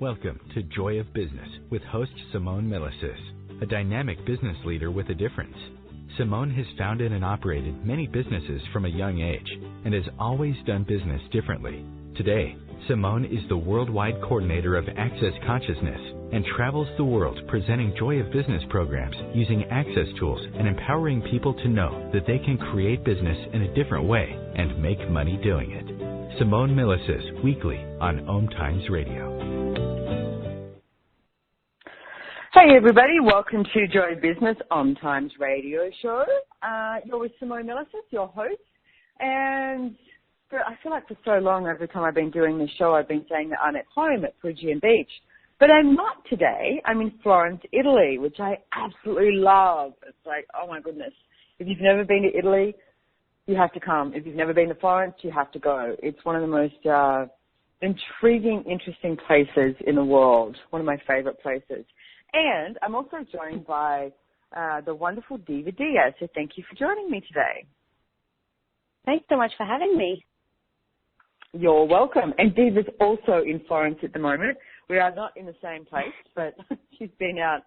Welcome to Joy of Business with host Simone Milasas, a dynamic business leader with a difference. Simone has founded and operated many businesses from a young age and has always done business differently. Today, Simone is the worldwide coordinator of Access Consciousness and travels the world presenting Joy of Business programs using access tools and empowering people to know that they can create business in a different way and make money doing it. Simone Milasas, weekly on OMTimes Radio. Hey everybody, welcome to Joy of Business OMTimes Radio Show. You're with Simone Milasas, your host, and I feel like for so long, every time I've been doing this show, I've been saying that I'm at home at Phrygian Beach. But I'm not today. I'm in Florence, Italy, which I absolutely love. It's like, oh my goodness. If you've never been to Italy, you have to come. If you've never been to Florence, you have to go. It's one of the most intriguing, interesting places in the world. One of my favorite places. And I'm also joined by the wonderful Diva Diaz. So thank you for joining me today. Thanks so much for having me. You're welcome. And Diva's also in Florence at the moment. We are not in the same place, but she's been out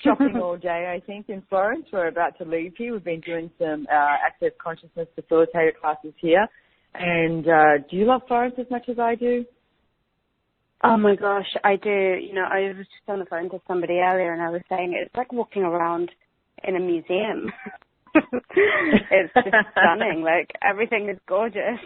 shopping all day, I think, in Florence. We're about to leave here. We've been doing some Access Consciousness Facilitator classes here. And do you love Florence as much as I do? Oh, my gosh, I do. You know, I was just on the phone to somebody earlier, and I was saying it's like walking around in a museum. It's just stunning. Like, everything is gorgeous.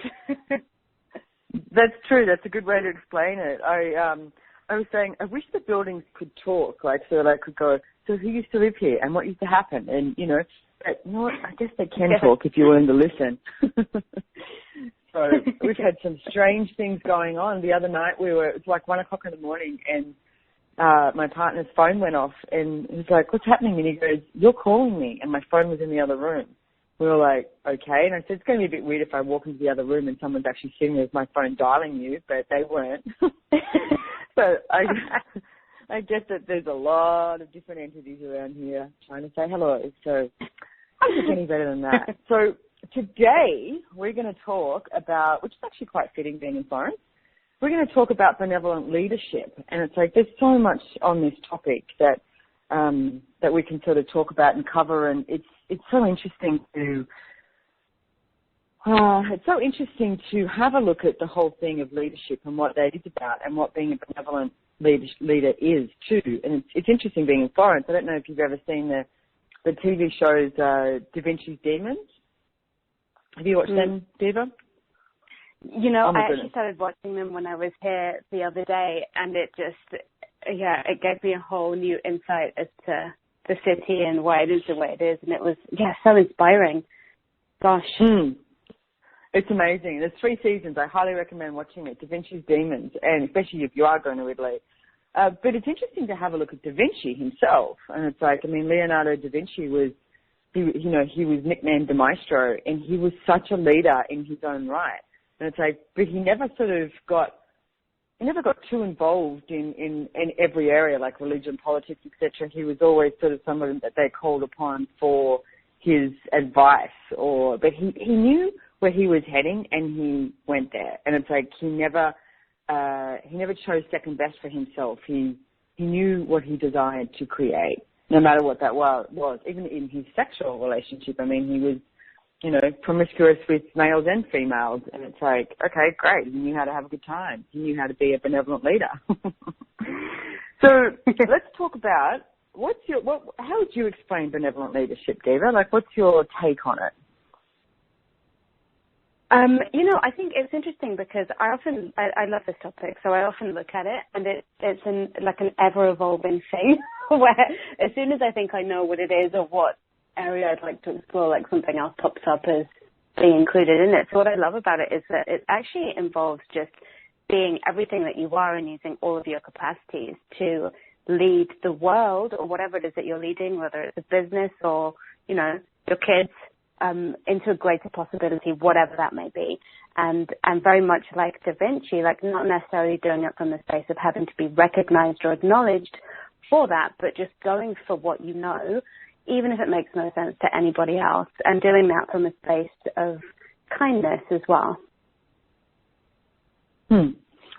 That's true. That's a good way to explain it. I was saying, I wish the buildings could talk, like, so that I could go, so who used to live here and what used to happen? And, you know, but, you know what, I guess they can talk if you're willing to listen. So we've had some strange things going on. The other night it was like 1 o'clock in the morning and my partner's phone went off and he was like, what's happening? And he goes, you're calling me. And my phone was in the other room. We were like, okay. And I said, it's going to be a bit weird if I walk into the other room and someone's actually sitting there with my phone dialing you, but they weren't. So I guess that there's a lot of different entities around here trying to say hello. So I don't think any better than that. So today we're going to talk about, which is actually quite fitting being in Florence, we're going to talk about benevolent leadership. And it's like there's so much on this topic that that we can sort of talk about and cover, and it's so interesting to have a look at the whole thing of leadership and what that is about and what being a benevolent leader is too. And it's interesting being in Florence. I don't know if you've ever seen the TV shows Da Vinci's Demons. Have you watched them, Diva? You know, I actually started watching them when I was here the other day, and it just, it gave me a whole new insight as to the city and why it is the way it is, and it was, so inspiring. Gosh. It's amazing. There's 3 seasons. I highly recommend watching it, Da Vinci's Demons, and especially if you are going to Italy. But it's interesting to have a look at Da Vinci himself, and it's like, I mean, Leonardo da Vinci was, he was nicknamed the Maestro, and he was such a leader in his own right. And it's like, but he never got too involved in every area, like religion, politics, etc. He was always sort of someone that they called upon for his advice, but he knew where he was heading and he went there. And it's like he never chose second best for himself. He knew what he desired to create, no matter what that was. Even in his sexual relationship, I mean, he was, promiscuous with males and females. And it's like, okay, great. He knew how to have a good time. He knew how to be a benevolent leader. So let's talk about how would you explain benevolent leadership, Diva? Like, what's your take on it? I think it's interesting because I love this topic, so I often look at it, and it's an ever-evolving thing where as soon as I think I know what it is or what area I'd like to explore, like something else pops up as being included in it. So what I love about it is that it actually involves just being everything that you are and using all of your capacities to lead the world or whatever it is that you're leading, whether it's a business or, your kids, into a greater possibility, whatever that may be. And very much like Da Vinci, like not necessarily doing it from the space of having to be recognized or acknowledged for that, but just going for what you know, even if it makes no sense to anybody else, and doing that from a space of kindness as well.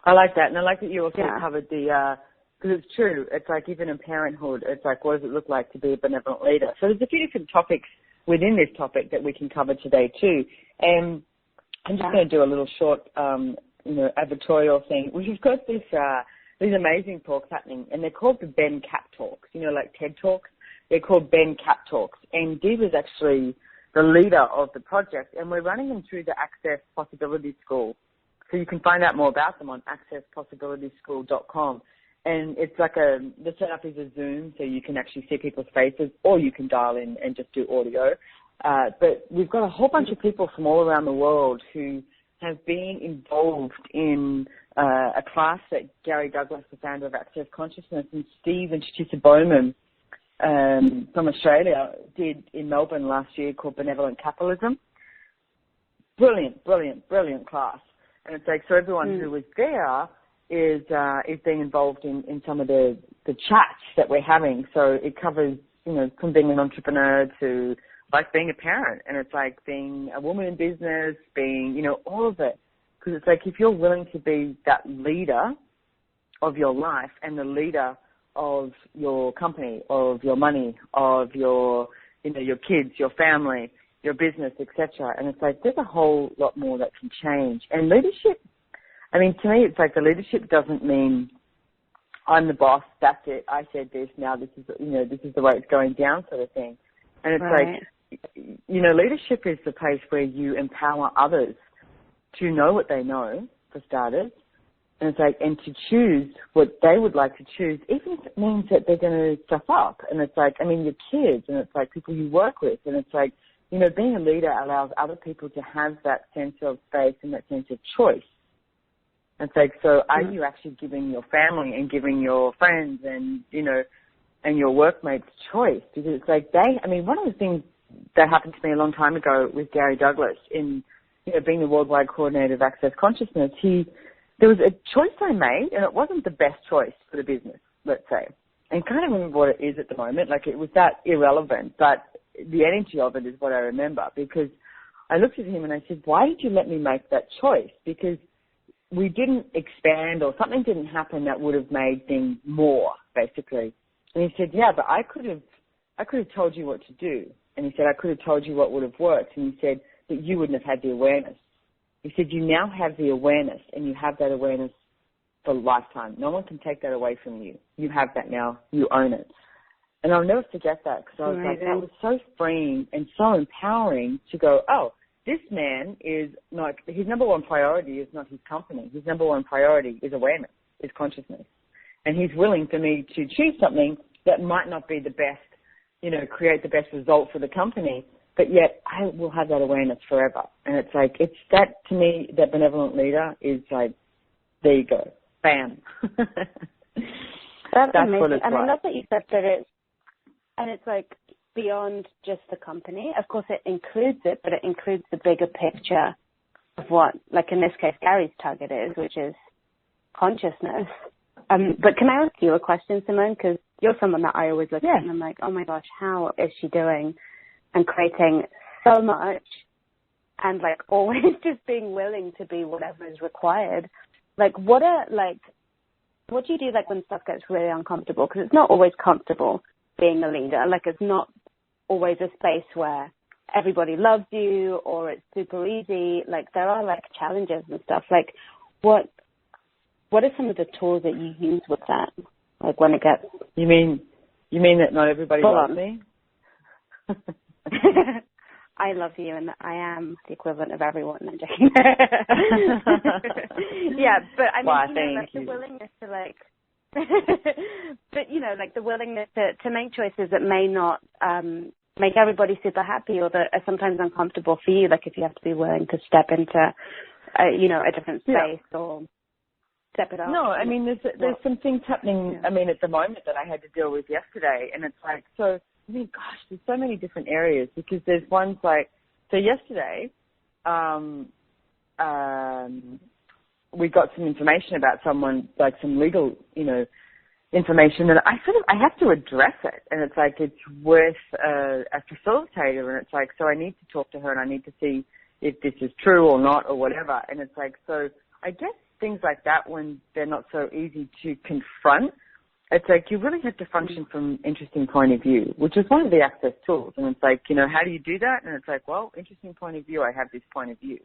I like that. And I like that you also covered the, because it's true. It's like even in parenthood, it's like, what does it look like to be a benevolent leader? So there's a few different topics within this topic that we can cover today too. And I'm just going to do a little short, advertorial thing. We've got these amazing talks happening, and they're called the Ben Cap Talks, like TED Talks. They're called Ben Cap Talks. And Diva's actually the leader of the project, and we're running them through the Access Possibility School. So you can find out more about them on accesspossibilityschool.com. And it's like the setup is a Zoom, so you can actually see people's faces, or you can dial in and just do audio. But we've got a whole bunch of people from all around the world who have been involved in a class that Gary Douglas, the founder of Access Consciousness, and Steve and Shatisa Bowman from Australia did in Melbourne last year called Benevolent Capitalism. Brilliant class. And it's like, so everyone who was there is being involved in some of the chats that we're having. So it covers, from being an entrepreneur to like being a parent, and it's like being a woman in business, being, all of it. Because it's like if you're willing to be that leader of your life and the leader of your company, of your money, of your, your kids, your family, your business, etc. And it's like there's a whole lot more that can change. And leadership, to me, it's like the leadership doesn't mean I'm the boss, that's it, I said this, now this is, this is the way it's going down sort of thing. And it's like, leadership is the place where you empower others to know what they know, for starters. And it's like, and to choose what they would like to choose, even if it means that they're going to stuff up. And it's like, your kids, and it's like people you work with. And it's like, being a leader allows other people to have that sense of space and that sense of choice. And it's like, so are you actually giving your family and giving your friends and, and your workmates choice? Because it's like one of the things that happened to me a long time ago with Gary Douglas in, being the worldwide coordinator of Access Consciousness, there was a choice I made, and it wasn't the best choice for the business, let's say. And can't remember what it is at the moment. Like, it was that irrelevant, but the energy of it is what I remember, because I looked at him and I said, why did you let me make that choice? Because we didn't expand, or something didn't happen that would have made things more, basically. And he said, yeah, but I could have told you what to do. And he said, I could have told you what would have worked. And he said, that you wouldn't have had the awareness. He said, you now have the awareness, and you have that awareness for a lifetime. No one can take that away from you. You have that now. You own it. And I'll never forget that, because I was like, that was so freeing and so empowering to go, oh, this man is not, his number one priority is not his company. His number one priority is awareness, is consciousness. And he's willing for me to choose something that might not be the best, create the best result for the company, but yet I will have that awareness forever. And it's like, it's that, to me, that benevolent leader is like, there you go. Bam. That's amazing. What it's like. I love that you said that it's like beyond just the company. Of course, it includes it, but it includes the bigger picture of what, like in this case, Gary's target is, which is consciousness. But can I ask you a question, Simone? Because you're someone that I always look at and I'm like, oh my gosh, how is she doing and creating so much and like always just being willing to be whatever is required? Like, what do you do like when stuff gets really uncomfortable? Because it's not always comfortable being a leader. Like, it's not always a space where everybody loves you or it's super easy. Like, there are like challenges and stuff. Like, what are some of the tools that you use with that? Like, when it gets... You mean that not everybody loves me? I love you, and I am the equivalent of everyone. I'm joking. Yeah, but I mean, like the willingness to like, but like the willingness to make choices that may not make everybody super happy, or that are sometimes uncomfortable for you. Like if you have to be willing to step into, a different space or step it up. No, I mean, there's some things happening. I mean, at the moment that I had to deal with yesterday, and it's like so. I mean, gosh, there's so many different areas, because there's ones like, so yesterday, we got some information about someone, like some legal, information that I have to address it. And it's like, it's with a facilitator, and it's like, so I need to talk to her and I need to see if this is true or not or whatever. And it's like, so I guess things like that, when they're not so easy to confront, it's like you really have to function from an interesting point of view, which is one of the Access tools. And it's like, you know, how do you do that? And it's like, well, interesting point of view, I have this point of view.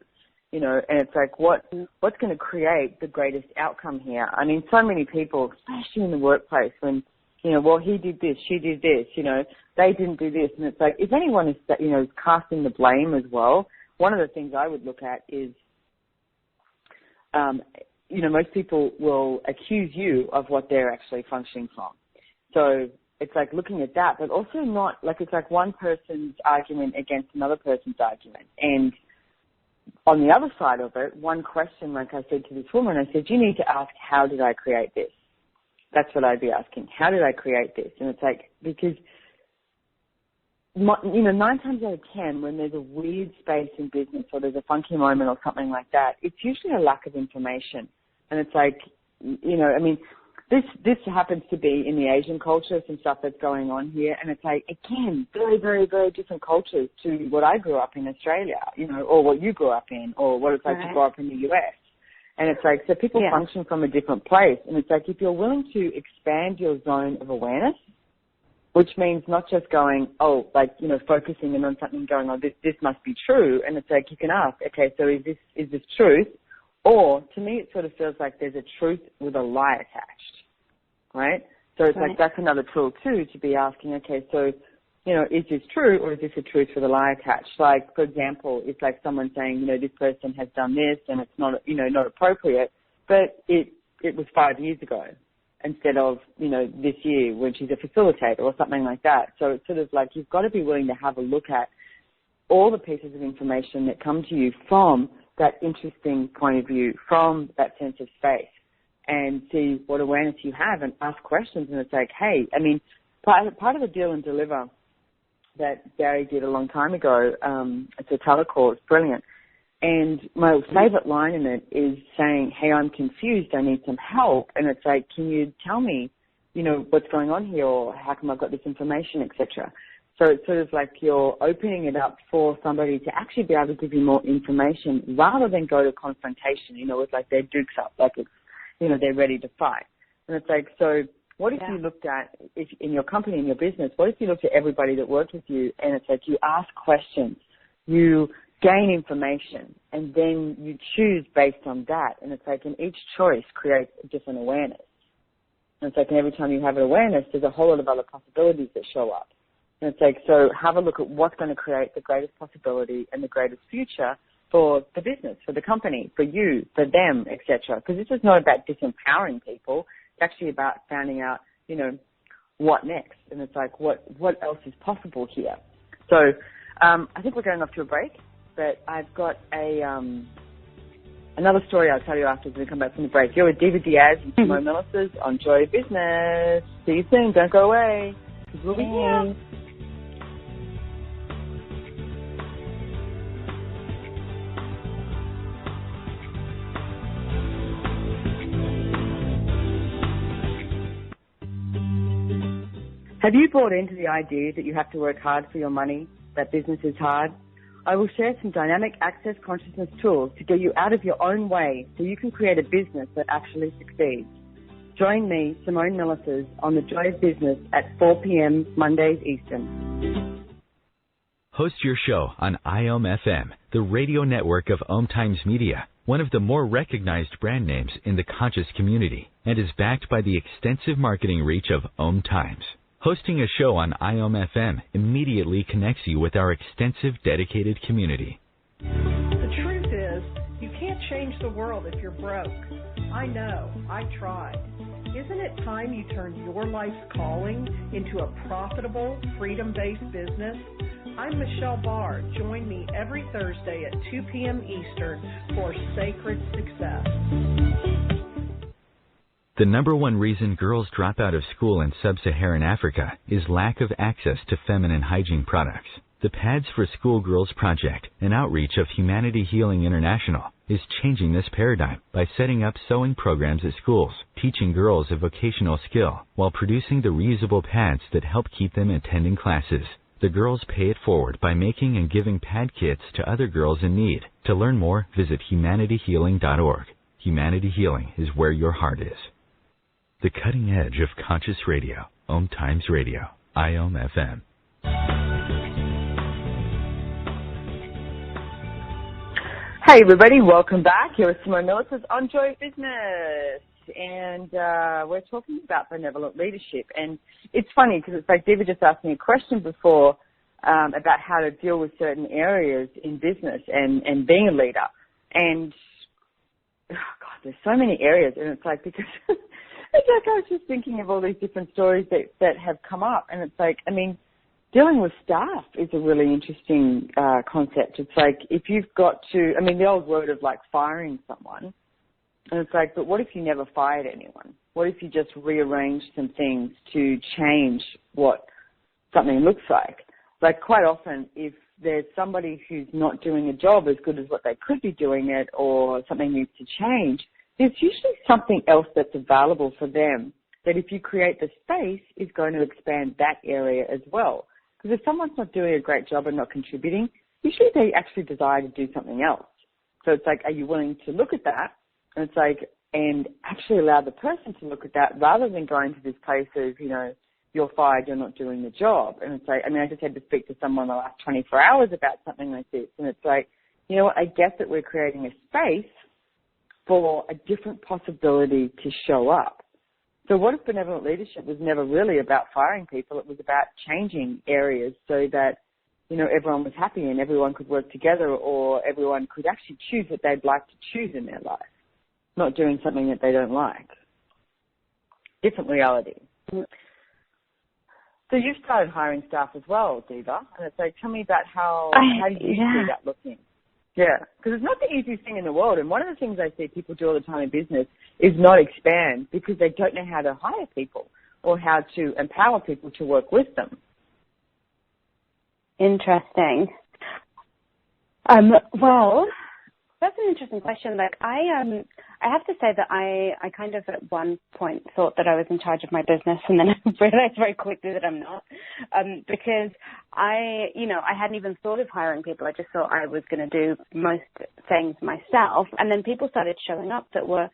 You know, and it's like, what's going to create the greatest outcome here? I mean, so many people, especially in the workplace, when, you know, well, he did this, she did this, you know, they didn't do this. And it's like, if anyone is, you know, casting the blame as well, one of the things I would look at is, you know, most people will accuse you of what they're actually functioning from. So it's like looking at that, but also not, like, it's like one person's argument against another person's argument. And on the other side of it, one question, like I said to this woman, I said, you need to ask, how did I create this? That's what I'd be asking. How did I create this? And it's like, because, you know, 9 times out of 10, when there's a weird space in business or there's a funky moment or something like that, it's usually a lack of information. And it's like, you know, I mean, this happens to be in the Asian culture, some stuff that's going on here. And it's like, again, very, very, very different cultures to what I grew up in Australia, you know, or what you grew up in, or what it's like to grow up in the US. And it's like, so people function from a different place. And it's like, if you're willing to expand your zone of awareness, which means not just going, oh, like, you know, focusing in on something going, oh, this must be true. And it's like, you can ask, okay, so is this truth? Or to me, it sort of feels like there's a truth with a lie attached, right? So it's like, that's another tool too, to be asking, okay, so, you know, is this true or is this a truth with a lie attached? Like, for example, it's like someone saying, you know, this person has done this and it's not, you know, not appropriate, but it was 5 years ago instead of, you know, this year when she's a facilitator or something like that. So it's sort of like, you've got to be willing to have a look at all the pieces of information that come to you from that interesting point of view, from that sense of space, and see what awareness you have and ask questions. And it's like, hey, I mean, part of the Deal and Deliver that Barry did a long time ago, it's a telecall, it's brilliant. And my favorite line in it is saying, hey, I'm confused, I need some help. And it's like, can you tell me, you know, what's going on here, or how come I've got this information, etc. So it's sort of like you're opening it up for somebody to actually be able to give you more information rather than go to confrontation, you know, with like their dukes up, like it's, you know, they're ready to fight. And it's like, so what if you looked at, if in your company, in your business, what if you looked at everybody that works with you and it's like you ask questions, you gain information, and then you choose based on that. And it's like, and each choice creates a different awareness. And it's like, and every time you have an awareness, there's a whole lot of other possibilities that show up. And it's like, so have a look at what's going to create the greatest possibility and the greatest future for the business, for the company, for you, for them, etc. Because this is not about disempowering people. It's actually about finding out, you know, what next. And it's like, what else is possible here? So I think we're going off to a break, but I've got another story I'll tell you after we come back from the break. You're with Diva Diaz and Simone Milasas on Joy Business. See you soon. Don't go away. We'll be here. Have you bought into the idea that you have to work hard for your money, that business is hard? I will share some dynamic Access Consciousness tools to get you out of your own way so you can create a business that actually succeeds. Join me, Simone Milasas, on The Joy of Business at 4 p.m. Mondays Eastern. Host your show on IOM-FM, the radio network of OMTimes Media, one of the more recognized brand names in the conscious community, and is backed by the extensive marketing reach of OMTimes. Hosting a show on IOM-FM immediately connects you with our extensive, dedicated community. The truth is, you can't change the world if you're broke. I know. I tried. Isn't it time you turned your life's calling into a profitable, freedom-based business? I'm Michelle Barr. Join me every Thursday at 2 p.m. Eastern for Sacred Success. The number one reason girls drop out of school in sub-Saharan Africa is lack of access to feminine hygiene products. The Pads for Schoolgirls Project, an outreach of Humanity Healing International, is changing this paradigm by setting up sewing programs at schools, teaching girls a vocational skill, while producing the reusable pads that help keep them attending classes. The girls pay it forward by making and giving pad kits to other girls in need. To learn more, visit humanityhealing.org. Humanity healing is where your heart is. The cutting edge of conscious radio, OMTimes Radio, IOM FM. Hey everybody, welcome back. Here is Simone Milasas on Joy Business. And we're talking about benevolent leadership. And it's funny because it's like Diva just asked me a question before about how to deal with certain areas in business and being a leader. And, oh God, there's so many areas. And it's like, because it's like I was just thinking of all these different stories that have come up. And it's like, I mean, dealing with staff is a really interesting concept. It's like if you've got to, I mean, the old word of like firing someone. And it's like, but what if you never fired anyone? What if you just rearranged some things to change what something looks like? Like quite often, if there's somebody who's not doing a job as good as what they could be doing it or something needs to change, there's usually something else that's available for them that if you create the space is going to expand that area as well. Because if someone's not doing a great job and not contributing, usually they actually desire to do something else. So it's like, are you willing to look at that? And it's like, and actually allow the person to look at that rather than going to this place of, you know, you're fired, you're not doing the job. And it's like, I mean, I just had to speak to someone the last 24 hours about something like this. And it's like, you know what, I get that we're creating a space for a different possibility to show up. So what if benevolent leadership was never really about firing people? It was about changing areas so that, you know, everyone was happy and everyone could work together or everyone could actually choose what they'd like to choose in their life, not doing something that they don't like. Different reality. So you've started hiring staff as well, Diva, and it's like, tell me about how do you see that looking? Yeah, because it's not the easiest thing in the world, and one of the things I see people do all the time in business is not expand because they don't know how to hire people or how to empower people to work with them. Interesting. Well, that's an interesting question. Like, I have to say that I kind of at one point thought that I was in charge of my business, and then I realized very quickly that I'm not, because I hadn't even thought of hiring people. I just thought I was going to do most things myself, and then people started showing up that were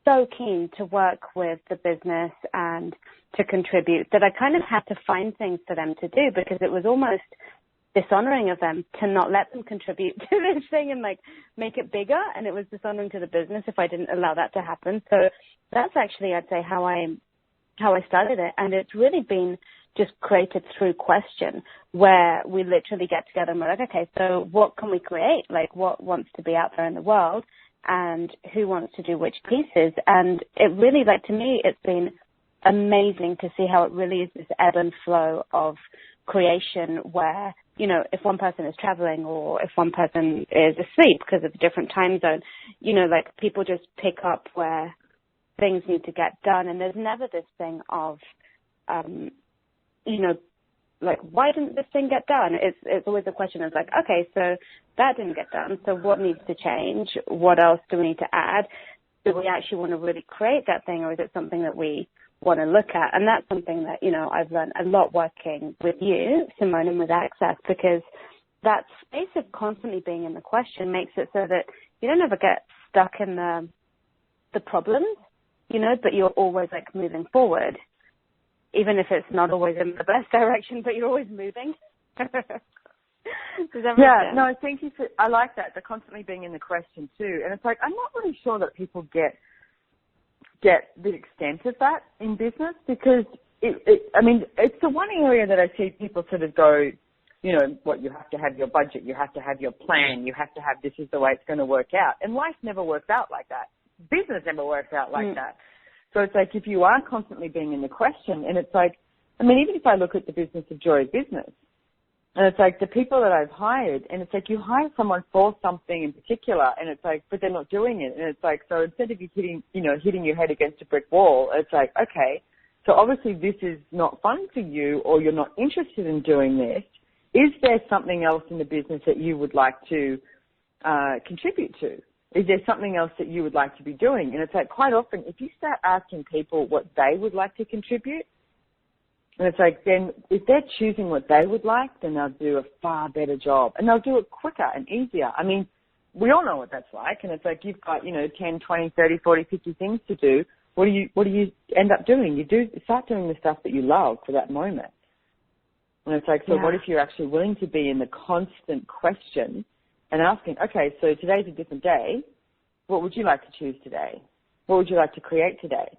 so keen to work with the business and to contribute that I kind of had to find things for them to do because it was almost dishonoring of them to not let them contribute to this thing and like make it bigger, and it was dishonoring to the business if I didn't allow that to happen. So that's actually, I'd say, how I started it, and it's really been just created through question, where we literally get together and we're like, okay, so what can we create? Like, what wants to be out there in the world, and who wants to do which pieces? And it really, like, to me, it's been amazing to see how it really is this ebb and flow of creation where, you know, if one person is traveling or if one person is asleep because of a different time zone, you know, like people just pick up where things need to get done. And there's never this thing of, you know, like, why didn't this thing get done? It's always a question of like, okay, so that didn't get done. So what needs to change? What else do we need to add? Do we actually want to really create that thing, or is it something that we want to look at? And that's something that, you know, I've learned a lot working with you, Simone, and with Access, because that space of constantly being in the question makes it so that you don't ever get stuck in the problems, you know, but you're always like moving forward, even if it's not always in the best direction, but you're always moving. Does that make sense? No, thank you I like that, the constantly being in the question too. And it's like, I'm not really sure that people get the extent of that in business, because I mean, it's the one area that I see people sort of go, you know, what, you have to have your budget, you have to have your plan, you have to have, this is the way it's going to work out. And life never works out like that. Business never works out like that. So it's like, if you are constantly being in the question, and it's like, I mean, even if I look at the business of Joy Business, and it's like the people that I've hired, and it's like you hire someone for something in particular, and it's like, but they're not doing it. And it's like, so instead of you hitting your head against a brick wall, it's like, okay, so obviously this is not fun for you, or you're not interested in doing this. Is there something else in the business that you would like to contribute to? Is there something else that you would like to be doing? And it's like, quite often, if you start asking people what they would like to contribute, and it's like, then if they're choosing what they would like, then they'll do a far better job, and they'll do it quicker and easier. I mean, we all know what that's like. And it's like you've got, 10, 20, 30, 40, 50 things to do. What do you end up doing? You start doing the stuff that you love for that moment. And it's like, so what if you're actually willing to be in the constant question and asking, okay, so today's a different day. What would you like to choose today? What would you like to create today?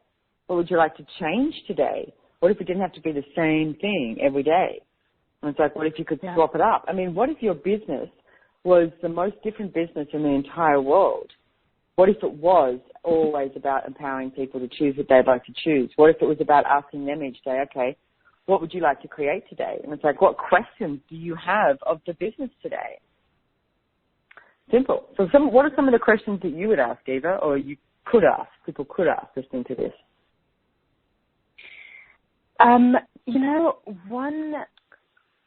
What would you like to change today? What if it didn't have to be the same thing every day? And it's like, what if you could swap it up? I mean, what if your business was the most different business in the entire world? What if it was always about empowering people to choose what they'd like to choose? What if it was about asking them each day, okay, what would you like to create today? And it's like, what questions do you have of the business today? Simple. So what are some of the questions that you would ask, Diva, or you could ask, people could ask listening to this?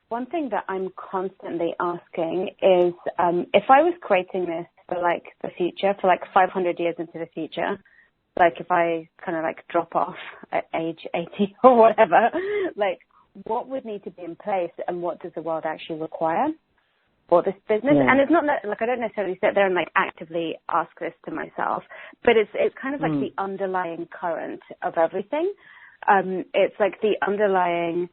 One thing that I'm constantly asking is if I was creating this for like the future, for like 500 years into the future, like if I kind of like drop off at age 80 or whatever, like what would need to be in place and what does the world actually require for this business? Yeah. And it's not like I don't necessarily sit there and like actively ask this to myself, but it's kind of like the underlying current of everything. It's like the underlying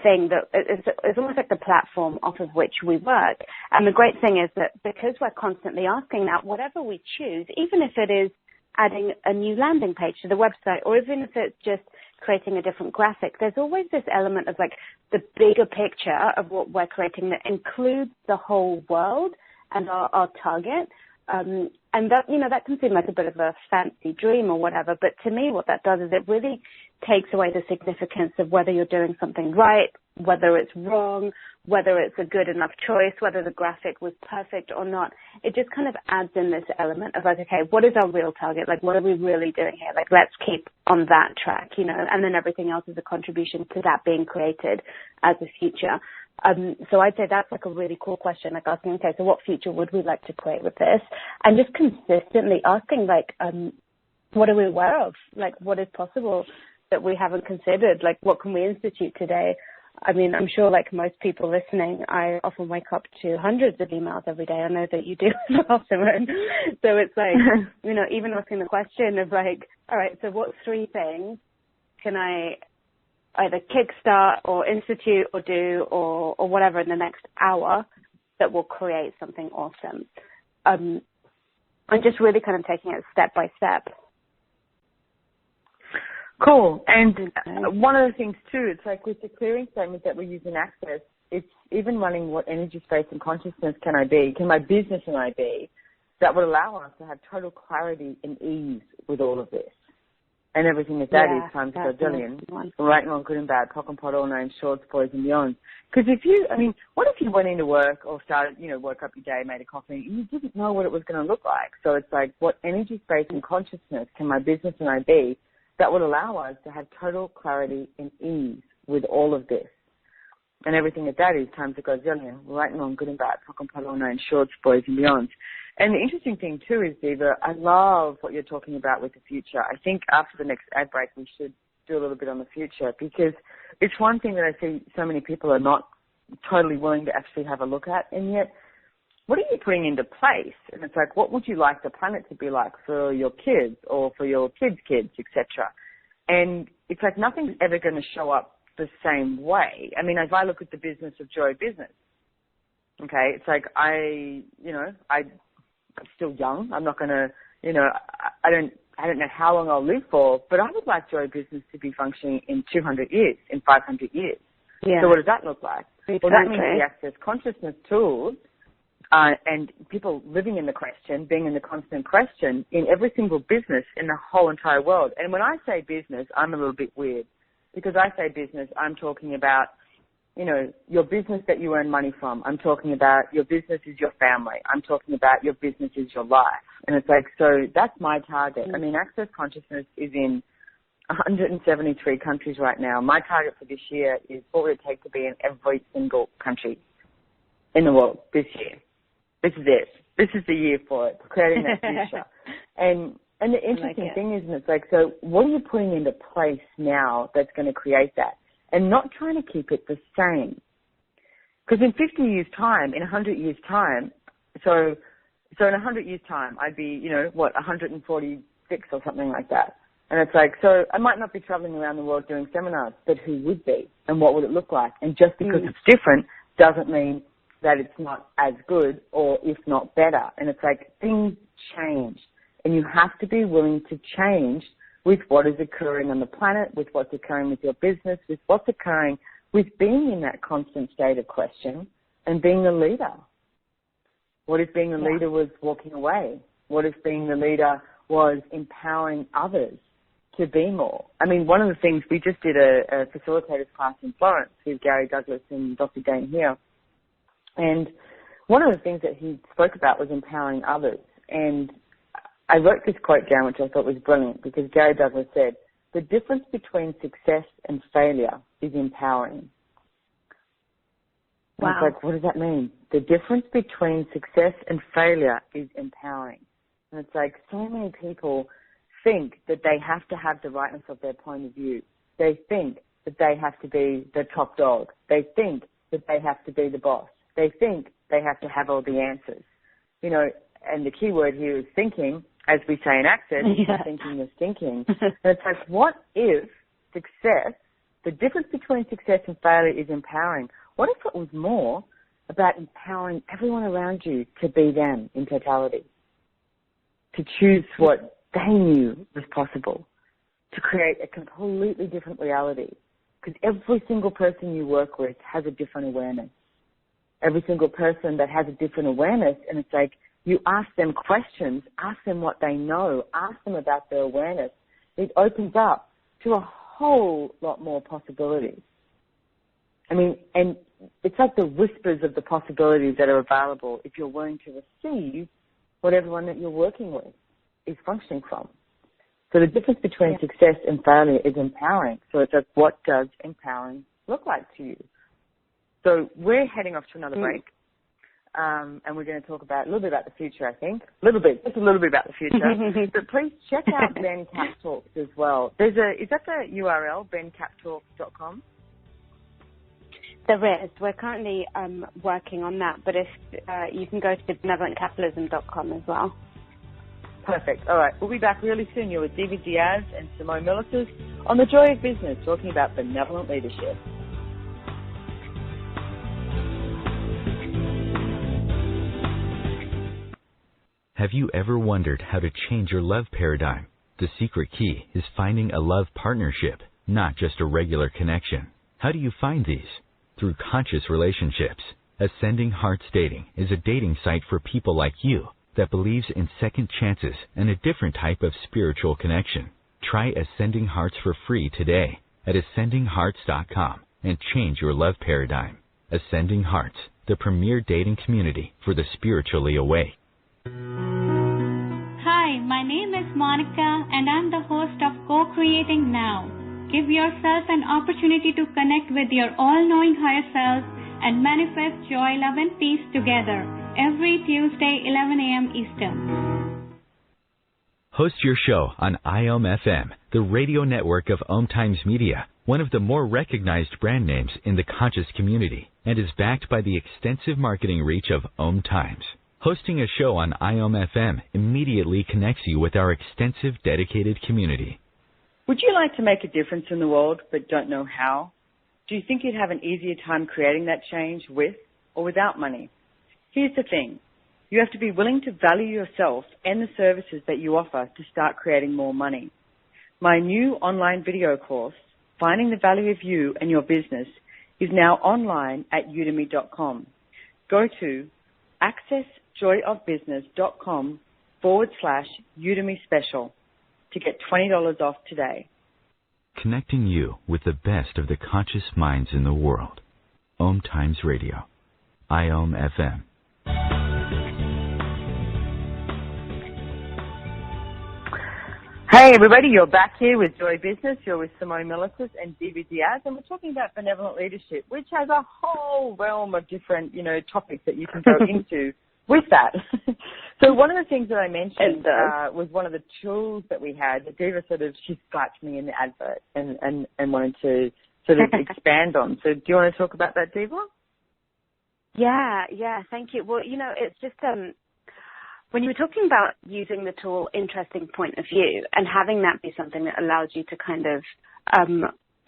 thing that it's almost like the platform off of which we work. And the great thing is that because we're constantly asking that, whatever we choose, even if it is adding a new landing page to the website, or even if it's just creating a different graphic, there's always this element of like the bigger picture of what we're creating that includes the whole world and our target. And that, that can seem like a bit of a fancy dream or whatever, but to me what that does is it really takes away the significance of whether you're doing something right, whether it's wrong, whether it's a good enough choice, whether the graphic was perfect or not. It just kind of adds in this element of like, okay, what is our real target? Like, what are we really doing here? Like, let's keep on that track, and then everything else is a contribution to that being created as a future. So I'd say that's like a really cool question, like asking, okay, so what future would we like to create with this? And just consistently asking, like, what are we aware of? Like, what is possible that we haven't considered? Like, what can we institute today? I mean, I'm sure like most people listening, I often wake up to hundreds of emails every day. I know that you do as well, Simone. So it's like, even asking the question of like, all right, so what 3 things can I either kickstart or institute or do or whatever in the next hour that will create something awesome? And just really kind of taking it step by step. Cool. And one of the things too, it's like with the clearing statement that we use in Access, it's even running what energy, space and consciousness can I be, can my business and I be, that would allow us to have total clarity and ease with all of this. And everything that is times a gazillion, right and wrong, good and bad, POC and POD, all names, shorts, boys and beyond. Because what if you went into work or started, woke up your day, made a coffee, and you didn't know what it was going to look like? So it's like, what energy, space and consciousness can my business and I be that would allow us to have total clarity and ease with all of this? And everything that is times a gazillion, right and wrong, good and bad, POC and POD, all names, shorts, boys and beyond. And the interesting thing, too, is, Diva, I love what you're talking about with the future. I think after the next ad break, we should do a little bit on the future, because it's one thing that I see so many people are not totally willing to actually have a look at, and yet what are you putting into place? And it's like, what would you like the planet to be like for your kids or for your kids' kids, etc.? And it's like nothing's ever going to show up the same way. I mean, if I look at the business of Joy Business, okay, it's like I'm still young. I'm not going to, I don't know how long I'll live for, but I would like Joy Business to be functioning in 200 years, in 500 years. Yeah. So what does that look like? Exactly. Well, that means the Access Consciousness tools and people living in the question, being in the constant question in every single business in the whole entire world. And when I say business, I'm a little bit weird, because I say business, I'm talking about your business that you earn money from. I'm talking about your business is your family. I'm talking about your business is your life. And it's like, so that's my target. I mean, Access Consciousness is in 173 countries right now. My target for this year is what would it take to be in every single country in the world this year. This is it. This is the year for it, creating that future. And the interesting thing is, it's like, so what are you putting into place now that's going to create that? And not trying to keep it the same. Because in 50 years' time, in 100 years' time, so so in 100 years' time, I'd be, 146 or something like that. And it's like, so I might not be traveling around the world doing seminars, but who would be? And what would it look like? And just because it's different doesn't mean that it's not as good or if not better. And it's like things change. And you have to be willing to change with what is occurring on the planet, with what's occurring with your business, with what's occurring with being in that constant state of question and being a leader. What if being a leader was walking away? What if being the leader was empowering others to be more? I mean, one of the things, we just did a facilitator's class in Florence with Gary Douglas and Dr. Dane here. And one of the things that he spoke about was empowering others. And I wrote this quote down, which I thought was brilliant, because Gary Douglas said, the difference between success and failure is empowering. Wow. And it's like, what does that mean? The difference between success and failure is empowering. And it's like, so many people think that they have to have the rightness of their point of view. They think that they have to be the top dog. They think that they have to be the boss. They think they have to have all the answers. And the key word here is thinking, as we say in Access, thinking is thinking. And it's like, what if success, the difference between success and failure is empowering? What if it was more about empowering everyone around you to be them in totality, to choose what they knew was possible, to create a completely different reality? Because every single person you work with has a different awareness. Every single person that has a different awareness, and it's like, you ask them questions, ask them what they know, ask them about their awareness. It opens up to a whole lot more possibilities. I mean, and it's like the whispers of the possibilities that are available if you're willing to receive what everyone that you're working with is functioning from. So the difference between success and failure is empowering. So it's like, what does empowering look like to you? So we're heading off to another break. And we're going to talk about a little bit about the future, I think. Just a little bit about the future. But please check out Ben Cap Talks as well. Is that the URL, bencaptalks.com? There is. We're currently working on that, but if you can go to benevolentcapitalism.com as well. Perfect. All right. We'll be back really soon. You're with Diva Diaz and Simone Milasas on The Joy of Business, talking about benevolent leadership. Have you ever wondered how to change your love paradigm? The secret key is finding a love partnership, not just a regular connection. How do you find these? Through conscious relationships. Ascending Hearts Dating is a dating site for people like you that believes in second chances and a different type of spiritual connection. Try Ascending Hearts for free today at ascendinghearts.com and change your love paradigm. Ascending Hearts, the premier dating community for the spiritually awake. Hi, my name is Monica and I'm the host of Co-Creating Now. Give yourself an opportunity to connect with your all-knowing higher self and manifest joy, love, and peace together every Tuesday, 11 a.m. Eastern. Host your show on IOM-FM, the radio network of OMTimes Media, one of the more recognized brand names in the conscious community, and is backed by the extensive marketing reach of OMTimes. Hosting a show on IOM-FM immediately connects you with our extensive, dedicated community. Would you like to make a difference in the world but don't know how? Do you think you'd have an easier time creating that change with or without money? Here's the thing. You have to be willing to value yourself and the services that you offer to start creating more money. My new online video course, Finding the Value of You and Your Business, is now online at udemy.com. Go to accessjoyofbusiness.com/Udemy special to get $20 off today. Connecting you with the best of the conscious minds in the world. OMTimes Radio. IOM-FM. Hey everybody, you're back here with Joy Business. You're with Simone Milasas and Diva Diaz, and we're talking about benevolent leadership, which has a whole realm of different, topics that you can go into with that. So one of the things that I mentioned was one of the tools that we had. The Diva she slapped me in the advert and wanted to sort of expand on. So do you want to talk about that, Diva? Yeah, thank you. Well, it's just when you were talking about using the tool interesting point of view and having that be something that allows you to kind of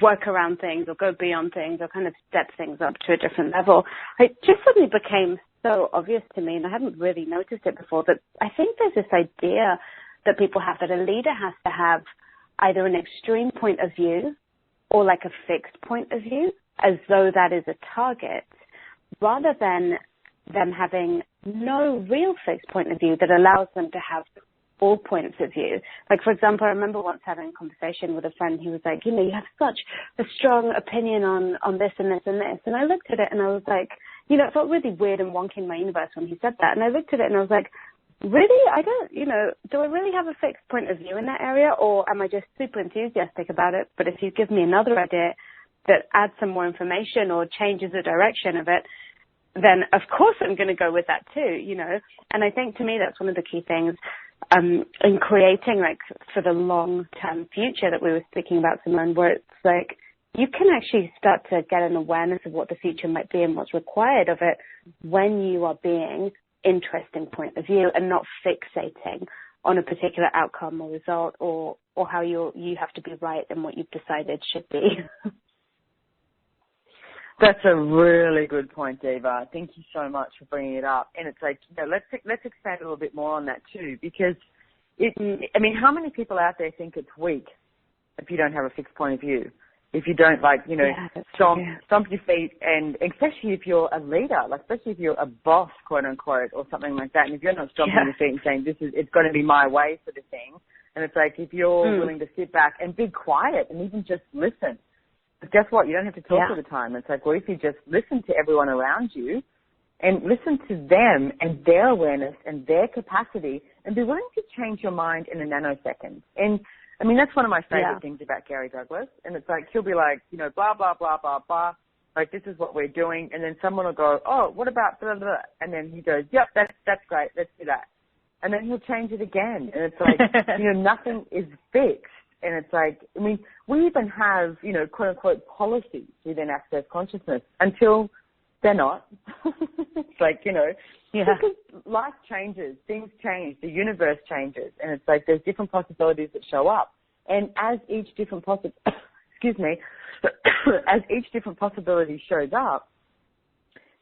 work around things or go beyond things or kind of step things up to a different level, it just suddenly became so obvious to me, and I hadn't really noticed it before, that I think there's this idea that people have that a leader has to have either an extreme point of view or like a fixed point of view, as though that is a target, rather than them having no real fixed point of view that allows them to have all points of view. Like, for example, I remember once having a conversation with a friend who was like, you know, you have such a strong opinion on this and this and this. And I looked at it and I was like, you know, it felt really weird and wonky in my universe when he said that. And I looked at it and I was like, really? I don't, you know, do I really have a fixed point of view in that area, or am I just super enthusiastic about it? But if you give me another idea that adds some more information or changes the direction of it, then of course I'm going to go with that too, you know. And I think to me that's one of the key things in creating, like, for the long-term future that we were speaking about, Simone, where it's like you can actually start to get an awareness of what the future might be and what's required of it when you are being interesting point of view and not fixating on a particular outcome or result or how you have to be right and what you've decided should be. That's a really good point, Diva. Thank you so much for bringing it up. And it's like, you know, let's expand a little bit more on that too, because I mean, how many people out there think it's weak if you don't have a fixed point of view? If you don't, like, you know, stomp your feet, and especially if you're a leader, like especially if you're a boss, quote unquote, or something like that, and if you're not stomping your feet and saying it's going to be my way sort of thing, and it's like if you're willing to sit back and be quiet and even just listen. But guess what? You don't have to talk all the time. It's like, what if you just listen to everyone around you and listen to them and their awareness and their capacity and be willing to change your mind in a nanosecond. And I mean, that's one of my favorite things about Gary Douglas. And it's like, he'll be like, you know, blah, blah, blah, blah, blah. Like, this is what we're doing. And then someone will go, oh, what about blah, blah, blah. And then he goes, yep, that's great. Let's do that. And then he'll change it again. And it's like, you know, nothing is fixed. And it's like, I mean, we even have, you know, quote unquote policies within Access Consciousness until they're not. It's like, you know, because life changes, things change, the universe changes. And it's like there's different possibilities that show up. And as each different as each different possibility shows up,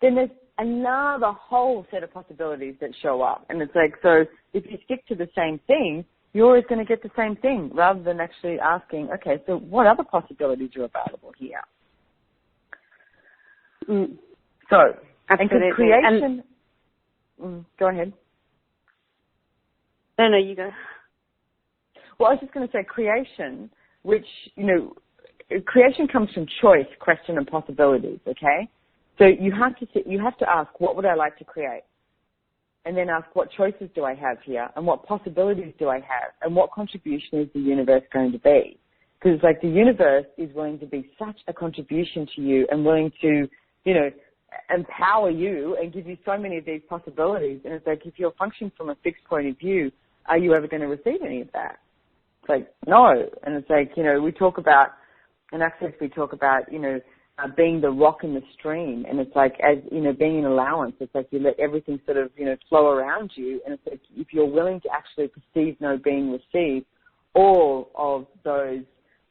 then there's another whole set of possibilities that show up. And it's like, so if you stick to the same thing, you're always going to get the same thing, rather than actually asking, okay, so what other possibilities are available here? So, absolutely. And creation... go ahead. No, you go. Well, I was just going to say creation, which, you know, creation comes from choice, question, and possibilities, okay? So you have to ask, what would I like to create? And then ask, what choices do I have here? And what possibilities do I have? And what contribution is the universe going to be? Because it's like the universe is willing to be such a contribution to you and willing to, you know, empower you and give you so many of these possibilities. And it's like, if you're functioning from a fixed point of view, are you ever going to receive any of that? It's like, no. And it's like, you know, we talk about, in Access, we talk about, you know, being the rock in the stream. And it's like, as, you know, being an allowance, it's like you let everything sort of, you know, flow around you. And it's like, if you're willing to actually perceive no being received all of those,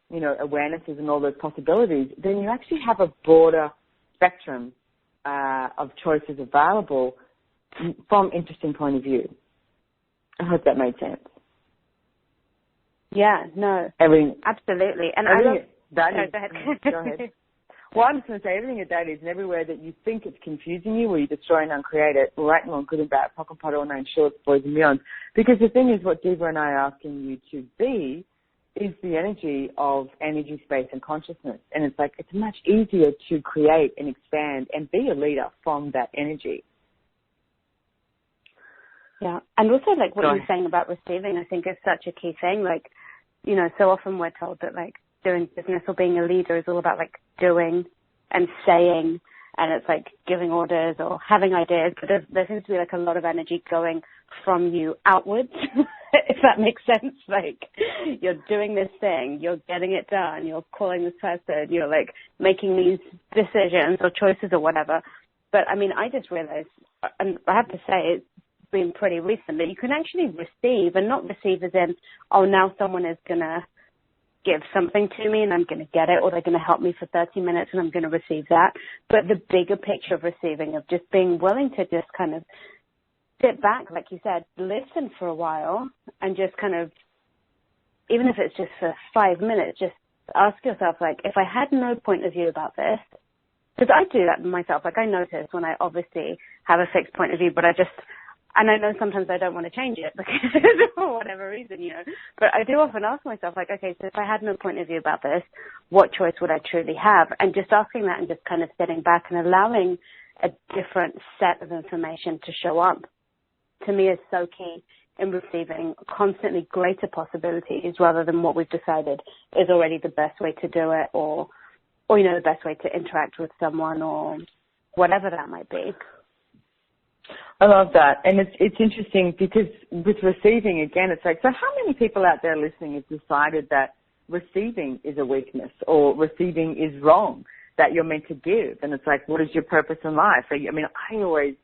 you know, awarenesses and all those possibilities, then you actually have a broader spectrum of choices available from interesting point of view. I hope that made sense. Yeah, no. Absolutely. And I love... Go ahead. Well, I'm just going to say everything that is, and everywhere that you think it's confusing you, or you destroy and uncreate it, right and wrong, good and bad, pock and pot, all nine shorts, boys and beyond. Because the thing is, what Diva and I are asking you to be is the energy of energy, space, and consciousness. And it's like, it's much easier to create and expand and be a leader from that energy. Yeah. And also, like, what you're saying about receiving, I think is such a key thing. Like, you know, so often we're told that, like, doing business or being a leader is all about, like, doing and saying, and it's like giving orders or having ideas, but there seems to be, like, a lot of energy going from you outwards, if that makes sense. Like, you're doing this thing, you're getting it done, you're calling this person, you're, like, making these decisions or choices or whatever. But, I mean, I just realized, and I have to say, been pretty recent, that you can actually receive, and not receive as in, oh, now someone is going to give something to me and I'm going to get it, or they're going to help me for 30 minutes and I'm going to receive that. But the bigger picture of receiving, of just being willing to just kind of sit back, like you said, listen for a while, and just kind of, even if it's just for 5 minutes, just ask yourself, like, if I had no point of view about this, because I do that myself, like I notice when I obviously have a fixed point of view, but and I know sometimes I don't want to change it because for whatever reason, but I do often ask myself, like, okay, so if I had no point of view about this, what choice would I truly have? And just asking that and just kind of sitting back and allowing a different set of information to show up, to me, is so key in receiving constantly greater possibilities, rather than what we've decided is already the best way to do it, or the best way to interact with someone, or whatever that might be. I love that. And it's interesting because with receiving, again, it's like, so how many people out there listening have decided that receiving is a weakness, or receiving is wrong, that you're meant to give? And it's like, what is your purpose in life? I mean, I always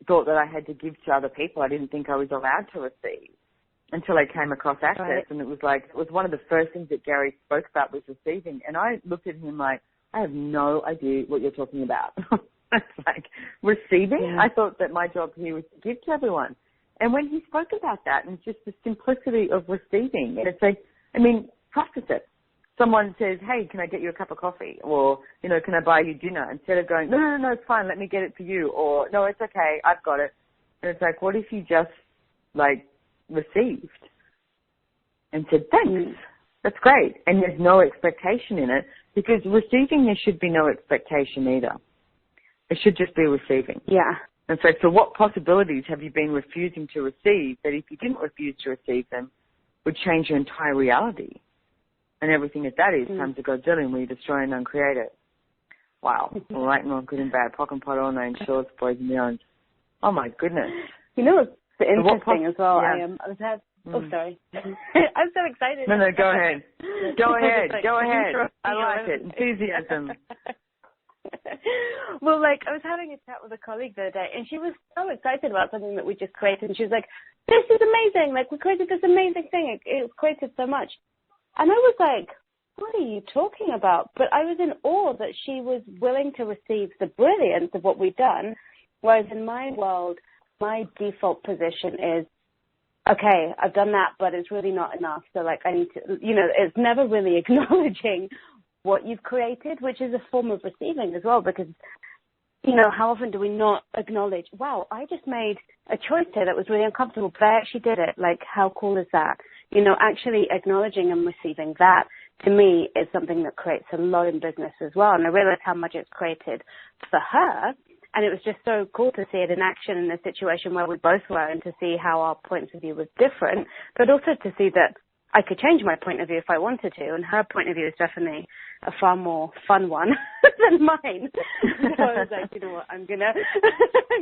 thought that I had to give to other people. I didn't think I was allowed to receive until I came across Access. Right. And it was one of the first things that Gary spoke about was receiving. And I looked at him like, I have no idea what you're talking about. It's like, receiving? Yeah. I thought that my job here was to give to everyone. And when he spoke about that, and just the simplicity of receiving, and it's like, I mean, practice it. Someone says, hey, can I get you a cup of coffee? Or, can I buy you dinner? Instead of going, no, it's fine, let me get it for you. Or, no, it's okay, I've got it. And it's like, what if you just, received and said, thanks, that's great. And there's no expectation in it, because receiving, there should be no expectation either. It should just be receiving. Yeah. And so what possibilities have you been refusing to receive that if you didn't refuse to receive them would change your entire reality? And everything that is times a Godzillion, where you destroy and uncreate it. Wow. All right, and all, good and bad, pock and pot, all nine shorts, boys and beyond. Oh my goodness. It's interesting as well. Yeah. Oh, sorry. I'm so excited. No, go ahead. Go ahead. I like it. Enthusiasm. Well, I was having a chat with a colleague the other day, and she was so excited about something that we just created, and she was like, this is amazing. We created this amazing thing. It created so much. And I was like, what are you talking about? But I was in awe that she was willing to receive the brilliance of what we've done, whereas in my world, my default position is, okay, I've done that, but it's really not enough. So, I need to, it's never really acknowledging what you've created, which is a form of receiving as well, because, how often do we not acknowledge, wow, I just made a choice here that was really uncomfortable, but I actually did it. How cool is that? Actually acknowledging and receiving that, to me, is something that creates a lot in business as well. And I realized how much it's created for her. And it was just so cool to see it in action in a situation where we both were, and to see how our points of view was different, but also to see that I could change my point of view if I wanted to. And her point of view is definitely a far more fun one than mine. So I was like, you know what, I'm gonna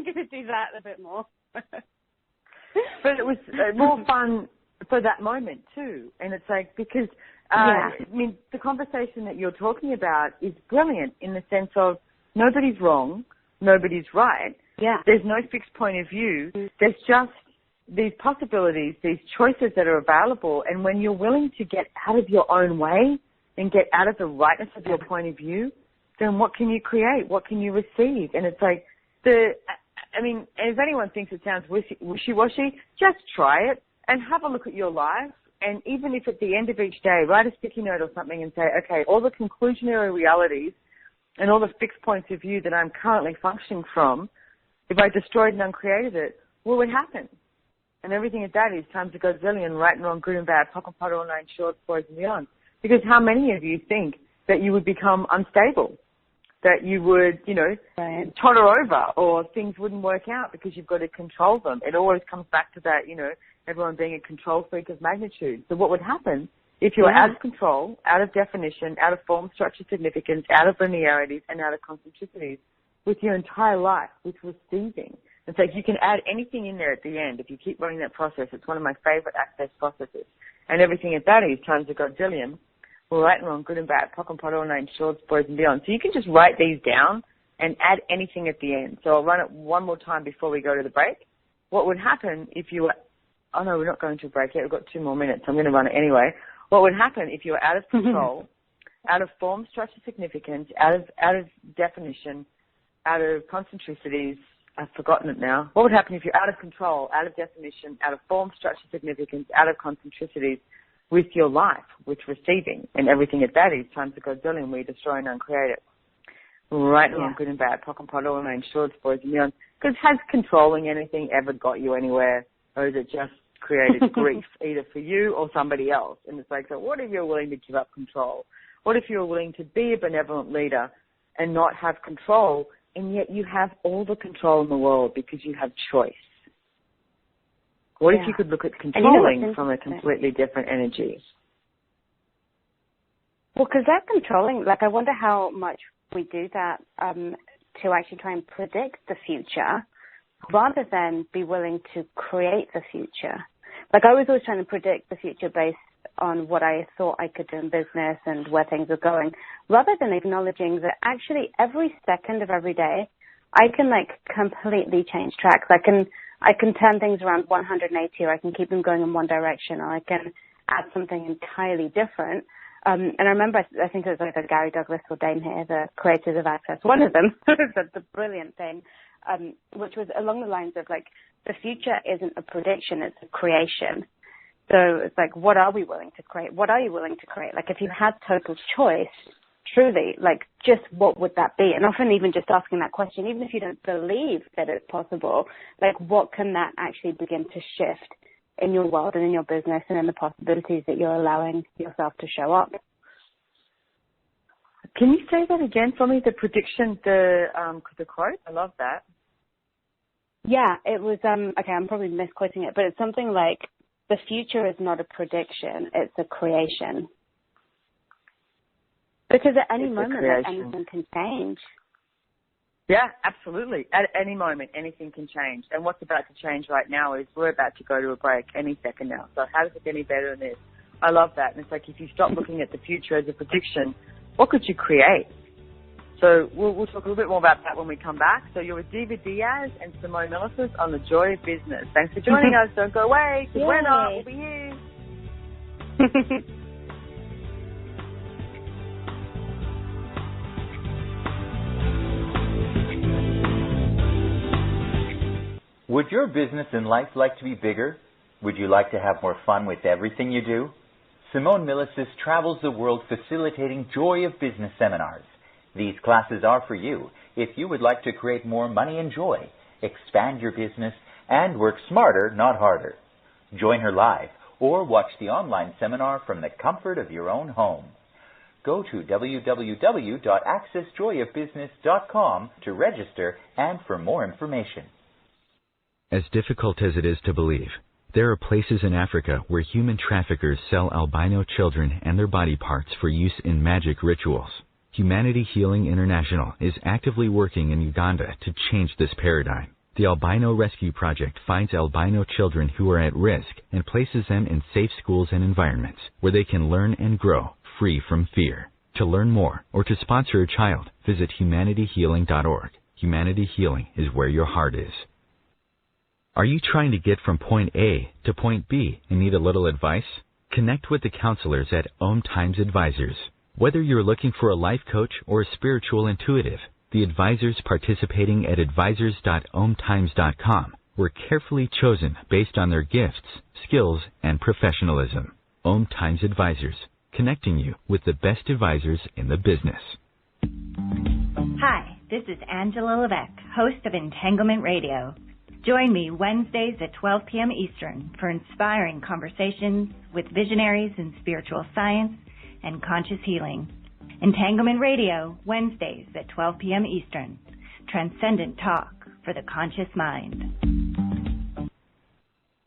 do that a bit more. But it was more fun for that moment too. And it's like, because, I mean, the conversation that you're talking about is brilliant in the sense of nobody's wrong, nobody's right. Yeah. There's no fixed point of view. There's just these possibilities, these choices that are available. And when you're willing to get out of your own way and get out of the rightness of your point of view, then what can you create? What can you receive? And it's like, if anyone thinks it sounds wishy-washy, just try it and have a look at your life. And even if at the end of each day, write a sticky note or something and say, okay, all the conclusionary realities and all the fixed points of view that I'm currently functioning from, if I destroyed and uncreated it, what would happen? And everything at that is times a Godzillion, right and wrong, good and bad, pock and pot, all nine shorts, boys and beyond. Because how many of you think that you would become unstable, that you would, totter over, or things wouldn't work out because you've got to control them? It always comes back to that, everyone being a control freak of magnitude. So what would happen if you were out of control, out of definition, out of form, structure, significance, out of linearities, and out of concentricities with your entire life, with receiving? It's like you can add anything in there at the end if you keep running that process. It's one of my favorite Access processes. And everything at that is times a Godzillion, right and wrong, good and bad, pock and pot, all nine shorts, boys and beyond. So you can just write these down and add anything at the end. So I'll run it one more time before we go to the break. what would happen if you were, oh no, we're not going to a break yet, we've got 2 more minutes, I'm going to run it anyway. What would happen if you were out of control, out of form, structure, significance, out of definition, out of concentricities, I've forgotten it now. What would happen if you're out of control, out of definition, out of form, structure, significance, out of concentricities with your life, with receiving and everything at that is times a godzillion, we destroy and uncreate it. Right, wrong, good and bad, POC and POD, all remain shorts, boys and beyond. Because has controlling anything ever got you anywhere, or is it just created grief, either for you or somebody else? And it's like, so what if you're willing to give up control? What if you're willing to be a benevolent leader and not have control, and yet you have all the control in the world because you have choice? What if you could look at controlling from a completely different energy? Well, because that controlling, like, I wonder how much we do that to actually try and predict the future rather than be willing to create the future. Like, I was always trying to predict the future based on what I thought I could do in business and where things are going, rather than acknowledging that actually every second of every day, I can, like, completely change tracks. I can turn things around 180, or I can keep them going in one direction, or I can add something entirely different. And I remember, I think it was either Gary Douglas or Dane here, the creators of Access, one of them, said the brilliant thing, which was along the lines of, like, the future isn't a prediction, it's a creation. So it's like, what are we willing to create? What are you willing to create? Like, if you had total choice, truly, like, just what would that be? And often even just asking that question, even if you don't believe that it's possible, like, what can that actually begin to shift in your world and in your business and in the possibilities that you're allowing yourself to show up? Can you say that again for me, the prediction, the quote? I love that. Yeah, it was, okay, I'm probably misquoting it, but it's something like, the future is not a prediction, it's a creation. Because at any moment, like, anything can change. Yeah, absolutely. At any moment, anything can change. And what's about to change right now is we're about to go to a break any second now. So how does it get any better than this? I love that. And it's like, if you stop looking at the future as a prediction, what could you create? So we'll talk a little bit more about that when we come back. So you're with Diva Diaz and Simone Milasas on The Joy of Business. Thanks for joining us. Don't go away, because we're not. We'll be here. Would your business and life like to be bigger? Would you like to have more fun with everything you do? Simone Milasas travels the world facilitating Joy of Business seminars. These classes are for you if you would like to create more money and joy, expand your business, and work smarter, not harder. Join her live or watch the online seminar from the comfort of your own home. Go to www.accessjoyofbusiness.com to register and for more information. As difficult as it is to believe, there are places in Africa where human traffickers sell albino children and their body parts for use in magic rituals. Humanity Healing International is actively working in Uganda to change this paradigm. The Albino Rescue Project finds albino children who are at risk and places them in safe schools and environments where they can learn and grow free from fear. To learn more or to sponsor a child, visit humanityhealing.org. Humanity Healing is where your heart is. Are you trying to get from point A to point B and need a little advice? Connect with the counselors at OMTimes Advisors. Whether you're looking for a life coach or a spiritual intuitive, the advisors participating at advisors.omtimes.com were carefully chosen based on their gifts, skills, and professionalism. OMTimes Advisors, connecting you with the best advisors in the business. Hi, this is Angela Levesque, host of Entanglement Radio. Join me Wednesdays at 12 p.m. Eastern for inspiring conversations with visionaries in spiritual science and conscious healing. Entanglement Radio, Wednesdays at 12 p.m. Eastern. Transcendent talk for the conscious mind.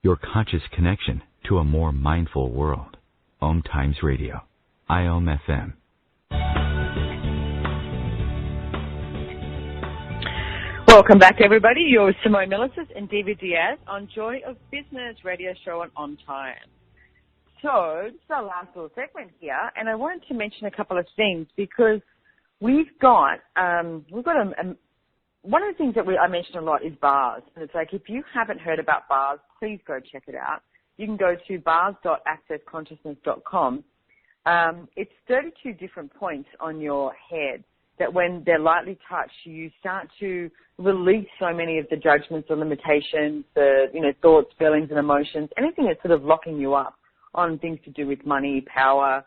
Your conscious connection to a more mindful world. OMTimes Radio. IOM FM. Welcome back, everybody. You're with Simone Milasas and Diva Diaz on Joy of Business radio show on OMTimes. So this is our last little segment here, and I wanted to mention a couple of things because we've got a one of the things that I mention a lot is bars. And it's like, if you haven't heard about bars, please go check it out. You can go to bars.accessconsciousness.com. It's 32 different points on your head that when they're lightly touched, you start to release so many of the judgments or limitations, the, thoughts, feelings, and emotions, anything that's sort of locking you up on things to do with money, power,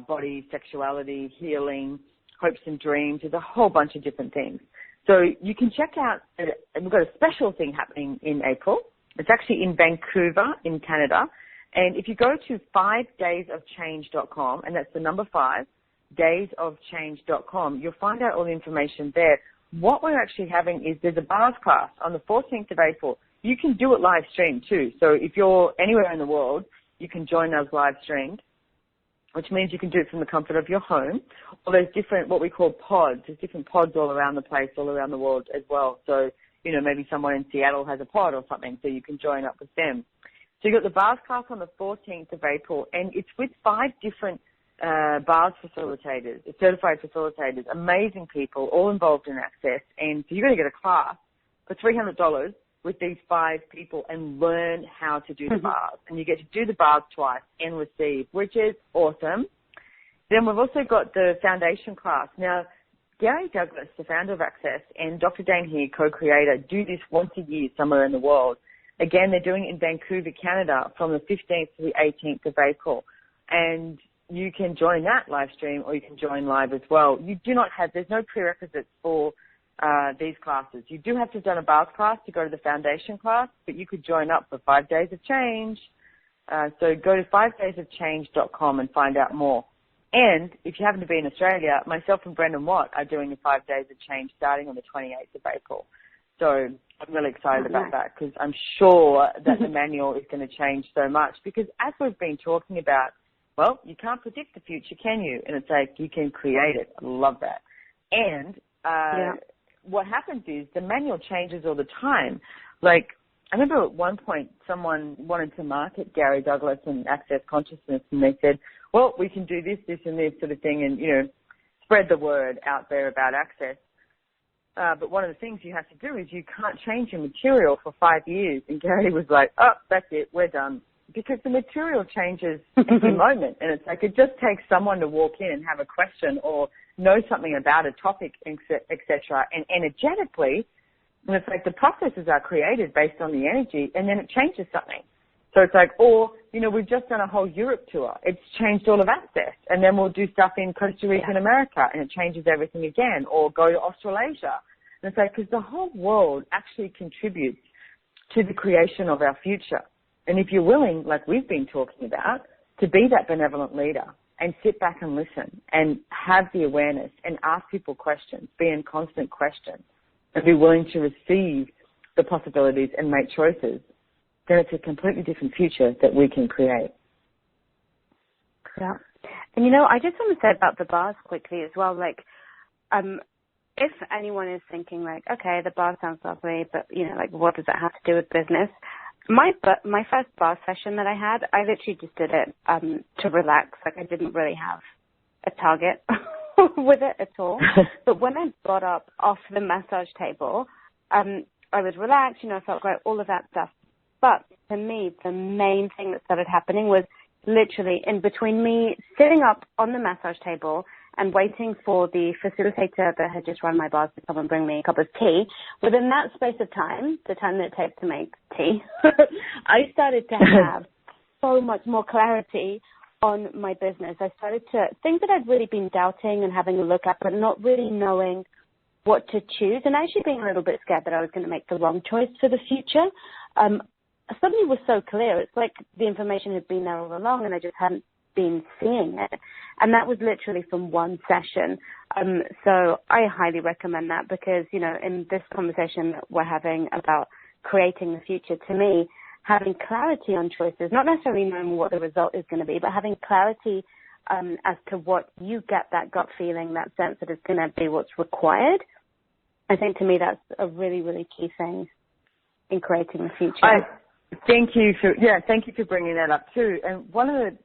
body, sexuality, healing, hopes and dreams. There's a whole bunch of different things. So you can check out, and we've got a special thing happening in April. It's actually in Vancouver in Canada. And if you go to 5daysofchange.com, and that's the number 5, daysofchange.com, you'll find out all the information there. What we're actually having is there's a bars class on the 14th of April. You can do it live stream too. So if you're anywhere in the world, you can join us live streamed, which means you can do it from the comfort of your home. Or there's different, what we call pods. There's different pods all around the place, all around the world as well. So, maybe someone in Seattle has a pod or something, so you can join up with them. So you've got the bars class on the 14th of April, and it's with 5 different bars facilitators, certified facilitators, amazing people, all involved in Access. And so you're going to get a class for $300 with these 5 people and learn how to do the bars. And you get to do the bars twice and receive, which is awesome. Then we've also got the foundation class. Now, Gary Douglas, the founder of Access, and Dr. Dane Heer, co-creator, do this once a year somewhere in the world. Again, they're doing it in Vancouver, Canada, from the 15th to the 18th of April. And you can join that live stream, or you can join live as well. There's no prerequisites for these classes. You do have to have done a bars class to go to the foundation class, but you could join up for 5 Days of Change. So go to 5daysofchange.com and find out more. And if you happen to be in Australia, myself and Brendan Watt are doing the 5 Days of Change starting on the 28th of April. So I'm really excited about that, because I'm sure that the manual is going to change so much, because as we've been talking about, well, you can't predict the future, can you? And it's like, you can create it. I love that. And what happens is the manual changes all the time. Like, I remember at one point someone wanted to market Gary Douglas and Access Consciousness, and they said, well, we can do this, this, and this sort of thing, and, spread the word out there about Access. But one of the things you have to do is you can't change your material for 5 years. And Gary was like, oh, that's it, we're done. Because the material changes every moment. And it's like, it just takes someone to walk in and have a question or know something about a topic, et cetera. And energetically, and it's like the processes are created based on the energy, and then it changes something. So it's like, or, we've just done a whole Europe tour. It's changed all of Access. And then we'll do stuff in Costa Rica and America, and it changes everything again. Or go to Australasia. And it's like, because the whole world actually contributes to the creation of our future. And if you're willing, like we've been talking about, to be that benevolent leader and sit back and listen and have the awareness and ask people questions, be in constant question, and be willing to receive the possibilities and make choices, then it's a completely different future that we can create. Yeah. And, I just want to say about the bars quickly as well, like, if anyone is thinking like, okay, the bar sounds lovely, but, what does that have to do with business? My first bar session that I had, I literally just did it to relax. Like, I didn't really have a target with it at all. But when I got up off the massage table, I was relaxed, I felt great, all of that stuff. But to me, the main thing that started happening was literally in between me sitting up on the massage table and waiting for the facilitator that had just run my bars to come and bring me a cup of tea. Within that space of time, the time that it takes to make tea, I started to have so much more clarity on my business. I started to, things that I'd really been doubting and having a look at, but not really knowing what to choose, and actually being a little bit scared that I was going to make the wrong choice for the future. Suddenly was so clear. It's like the information had been there all along and I just hadn't been seeing it. And that was literally from one session. So I highly recommend that, because, in this conversation that we're having about creating the future, to me, having clarity on choices, not necessarily knowing what the result is going to be, but having clarity as to what you get, that gut feeling, that sense that it's going to be what's required. I think to me that's a really, really key thing in creating the future. Thank you for bringing that up too. And one of the,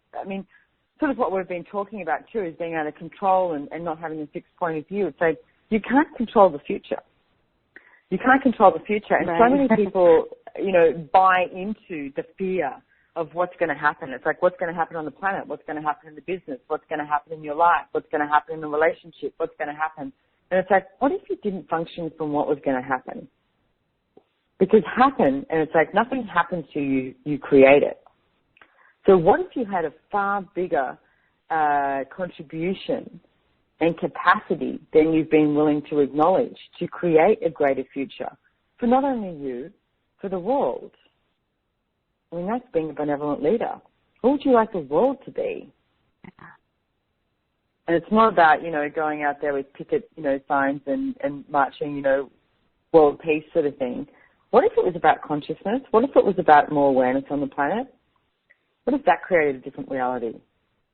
sort of what we've been talking about too is being able to control and not having a fixed point of view. It's like you can't control the future. You can't control the future. And right. so many people, buy into the fear of what's going to happen. It's like, what's going to happen on the planet? What's going to happen in the business? What's going to happen in your life? What's going to happen in the relationship? What's going to happen? And it's like, what if you didn't function from what was going to happen? Because happen, and it's like nothing happens to you, you create it. So what if you had a far bigger contribution and capacity than you've been willing to acknowledge to create a greater future for not only you, for the world? I mean, that's being a benevolent leader. What would you like the world to be? And it's not about, going out there with picket, signs and marching, world peace sort of thing. What if it was about consciousness? What if it was about more awareness on the planet? What if that created a different reality?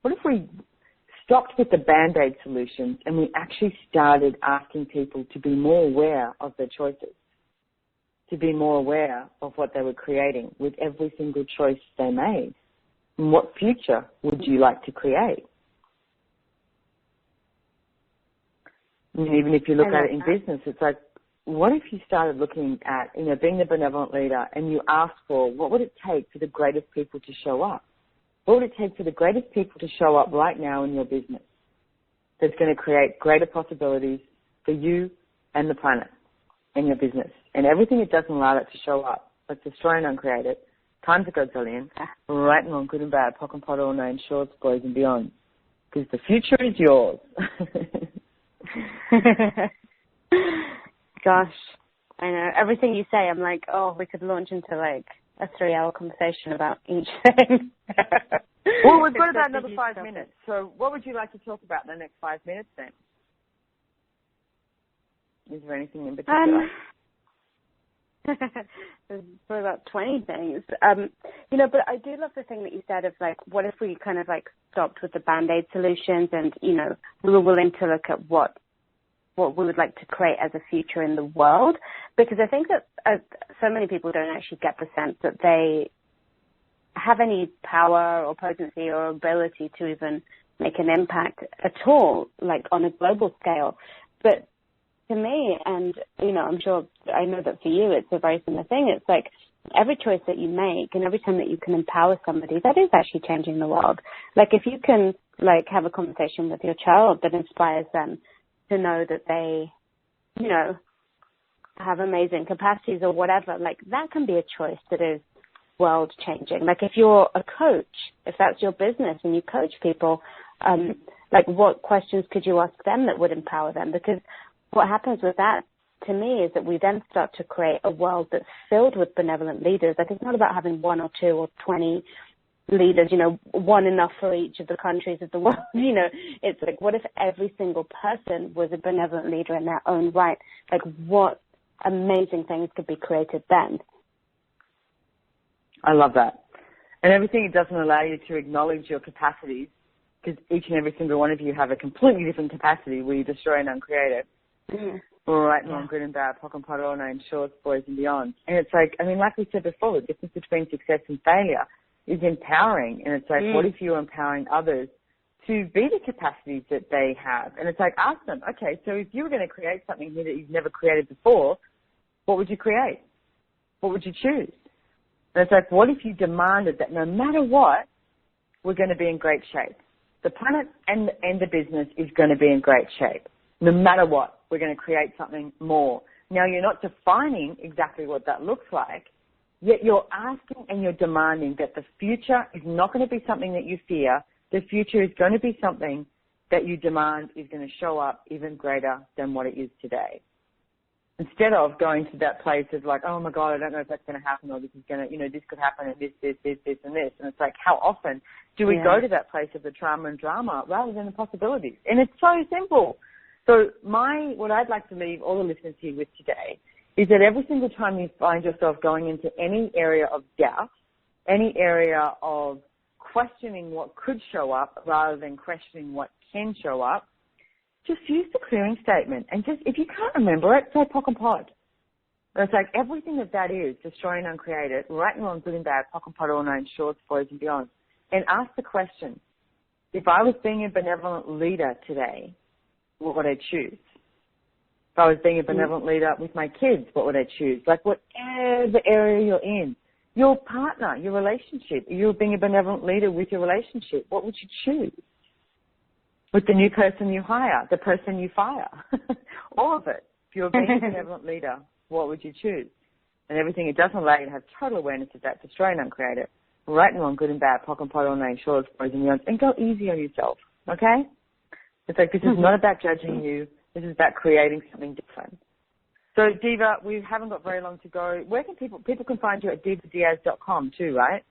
What if we stopped with the Band-Aid solutions and we actually started asking people to be more aware of their choices, to be more aware of what they were creating with every single choice they made? And what future would you like to create? I mean, even if you look at it in business, it's like, what if you started looking at, being the benevolent leader and you asked for what would it take for the greatest people to show up? What would it take for the greatest people to show up right now in your business that's going to create greater possibilities for you and the planet and your business? And everything it doesn't allow that to show up, let's destroy and uncreate it. Times a godzillion, right and wrong, good and bad, pock and pot, all names, shorts, boys and beyond. Because the future is yours. Gosh, I know. Everything you say, I'm like, we could launch into like a 3-hour conversation about each thing. Well, we've got about another 5 minutes. So what would you like to talk about in the next 5 minutes then? Is there anything in particular? There's probably about 20 things. But I do love the thing that you said of like, what if we kind of like stopped with the Band-Aid solutions and, we were willing to look at what we would like to create as a future in the world? Because I think that so many people don't actually get the sense that they have any power or potency or ability to even make an impact at all, like on a global scale. But to me, and, I'm sure, I know that for you, it's a very similar thing. It's like every choice that you make and every time that you can empower somebody, that is actually changing the world. Like if you can, like, have a conversation with your child that inspires them to know that they, have amazing capacities or whatever, like that can be a choice that is world changing. Like if you're a coach, if that's your business and you coach people, like what questions could you ask them that would empower them? Because what happens with that to me is that we then start to create a world that's filled with benevolent leaders. Like it's not about having 1 or 2 or 20 leaders, one enough for each of the countries of the world. It's like, what if every single person was a benevolent leader in their own right? Like what amazing things could be created then. I love that. And everything it doesn't allow you to acknowledge your capacities, because each and every single one of you have a completely different capacity where you destroy and uncreate it. Mm. All right, and wrong, good and bad, pock and pot, all names, shorts, boys and beyond. And it's like, like we said before, the difference between success and failure is empowering. And it's like, what if you're empowering others to be the capacities that they have? And it's like, ask them, okay, so if you were going to create something here that you've never created before, what would you create? What would you choose? And it's like, what if you demanded that no matter what, we're going to be in great shape? The planet and the business is going to be in great shape. No matter what, we're going to create something more. Now, you're not defining exactly what that looks like, yet you're asking and you're demanding that the future is not going to be something that you fear. The future is going to be something that you demand is going to show up even greater than what it is today. Instead of going to that place of like, oh my God, I don't know if that's going to happen, or this is going to, this could happen, and this, and this. And it's like, how often do we go to that place of the trauma and drama rather than the possibilities? And it's so simple. So what I'd like to leave all the listeners here with today is that every single time you find yourself going into any area of doubt, any area of questioning what could show up rather than questioning what can show up, just use the clearing statement. And just, if you can't remember it, say pock and pod. And it's like everything that is, destroy and uncreate it, right and wrong, good and bad, pock and pod, all names, shorts, boys and beyond. And ask the question, if I was being a benevolent leader today, what would I choose? If I was being a benevolent leader with my kids, what would I choose? Like whatever area you're in, your partner, your relationship, you're being a benevolent leader with your relationship, what would you choose? With the new person you hire, the person you fire, all of it. If you're being a benevolent leader, what would you choose? And everything it doesn't allow you to have total awareness of that, destroy and uncreate it. Right and wrong, good and bad, POC and POD, all names, short, pros and yawns, and go easy on yourself, okay? It's like this is not about judging you. This is about creating something different. So, Diva, we haven't got very long to go. Where can people can find you at divadiaz.com too, right?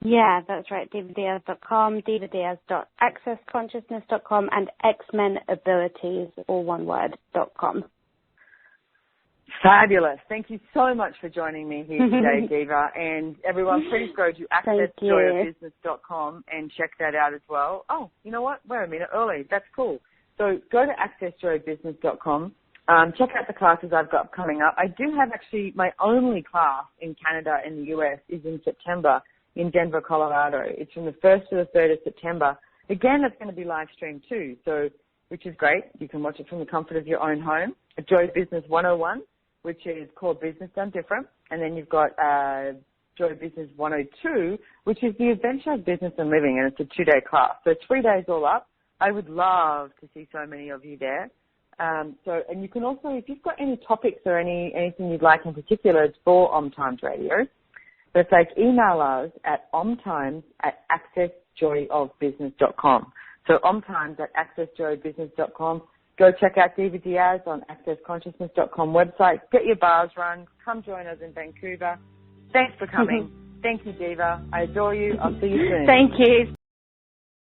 Yeah, that's right. DivaDiaz.com, DivaDiaz.accessconsciousness.com, and xmenabilities, all one word, .com. Fabulous. Thank you so much for joining me here today, Diva. And everyone, please go to accessjoyofbusiness.com and check that out as well. Oh, you know what? We're a minute early. That's cool. So go to accessjoyofbusiness.com. Check out the classes I've got coming up. I do have actually my only class in Canada and the US is in September in Denver, Colorado. It's from the 1st to the 3rd of September. Again, it's going to be live streamed too, so which is great. You can watch it from the comfort of your own home. Joy Business 101, which is called Business Done Different. And then you've got Joy Business 102, which is the Adventure of Business and Living, and it's a 2-day class. So 3 days all up. I would love to see so many of you there. And you can also, if you've got any topics or anything you'd like in particular, it's for OMTimes Radio. So it's like email us at omtimes@accessjoyofbusiness.com. So omtimes@accessjoyofbusiness.com. Go check out Diva Diaz on accessconsciousness.com website. Get your bars run. Come join us in Vancouver. Thanks for coming. Thank you, Diva. I adore you. I'll see you soon. Thank you.